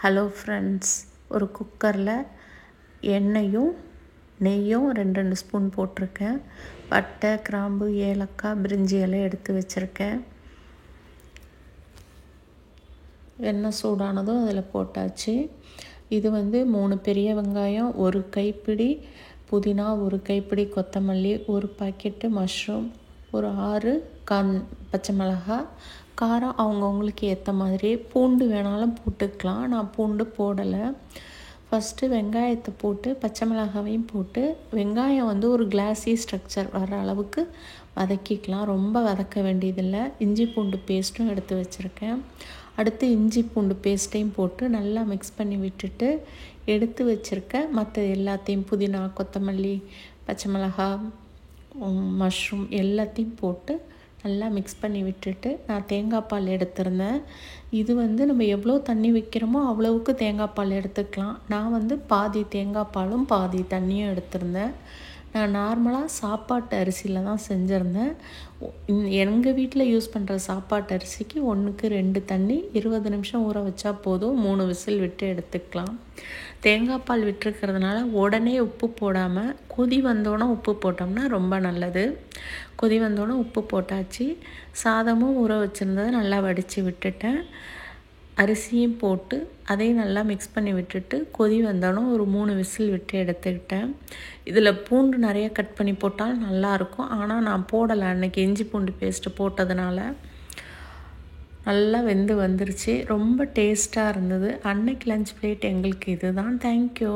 Hello friends, ஒரு குக்கரில் எண்ணெயும் நெய்யும் 2 ஸ்பூன் போட்டிருக்கேன். பட்டை, கிராம்பு, ஏலக்காய், பிரிஞ்சி இலை எடுத்து வச்சுருக்கேன். எண்ணெய் சூடானதும் அதில் போட்டாச்சு. இது 3 பெரிய வெங்காயம், 1 கைப்பிடி புதினா, 1 கைப்பிடி கொத்தமல்லி, 1 பாக்கெட்டு மஷ்ரூம், ஒரு 6 பச்சை மிளகாய். காரம் அவங்கவுங்களுக்கு ஏற்ற மாதிரி. பூண்டு வேணாலும் போட்டுக்கலாம், நான் பூண்டு போடலை. ஃபஸ்ட்டு வெங்காயத்தை போட்டு பச்சை மிளகாவையும் போட்டு வெங்காயம் ஒரு கிளாஸி ஸ்ட்ரக்சர் வர அளவுக்கு வதக்கிக்கலாம். ரொம்ப வதக்க வேண்டியதில்லை. இஞ்சி பூண்டு பேஸ்ட்டும் எடுத்து வச்சுருக்கேன். அடுத்து இஞ்சி பூண்டு பேஸ்ட்டையும் போட்டு நல்லா மிக்ஸ் பண்ணி விட்டுட்டு எடுத்து வச்சுருக்க மற்ற எல்லாத்தையும் புதினா, கொத்தமல்லி, பச்சை மிளகாய், மஷ்ரூம் எல்லாத்தையும் போட்டு நல்லா மிக்ஸ் பண்ணி விட்டுட்டு நான் தேங்காய் பால் எடுத்திருந்தேன். இது நம்ம எவ்வளோ தண்ணி வைக்கிறோமோ அவ்வளவுக்கு தேங்காய் பால் எடுத்துக்கலாம். நான் பாதி தேங்காய் பாலும் பாதி தண்ணியும் எடுத்திருந்தேன். நான் நார்மலாக சாப்பாட்டு அரிசியில் தான் செஞ்சுருந்தேன். எங்கள் வீட்டில் யூஸ் பண்ணுற சாப்பாட்டு அரிசிக்கு 1க்கு 2 தண்ணி 20 நிமிஷம் ஊற வச்சா போதும். 3 விசில் விட்டு எடுத்துக்கலாம். தேங்காய் பால் விட்டுருக்கிறதுனால உடனே உப்பு போடாமல் கொதி வந்தோன்னே உப்பு போட்டோம்னா ரொம்ப நல்லது. கொதி வந்தோன்னே உப்பு போட்டாச்சு. சாதமும் ஊற வச்சுருந்ததை நல்லா வடித்து விட்டுட்டேன். அரிசியும் போட்டு அதையும் நல்லா மிக்ஸ் பண்ணி விட்டுட்டு கொதி வந்தோன்னே ஒரு 3 விசில் விட்டு எடுத்துக்கிட்டேன். இதில் பூண்டு நிறைய கட் பண்ணி போட்டால் நல்லாயிருக்கும். ஆனால் நான் போடலை, அன்றைக்கி இஞ்சி பூண்டு பேஸ்ட்டு போட்டதுனால. நல்லா வெந்து வந்துருச்சு. ரொம்ப டேஸ்ட்டாக இருந்தது. அன்னைக்கு லஞ்ச் பிளேட் எங்களுக்கு இது தான். தேங்க்யூ.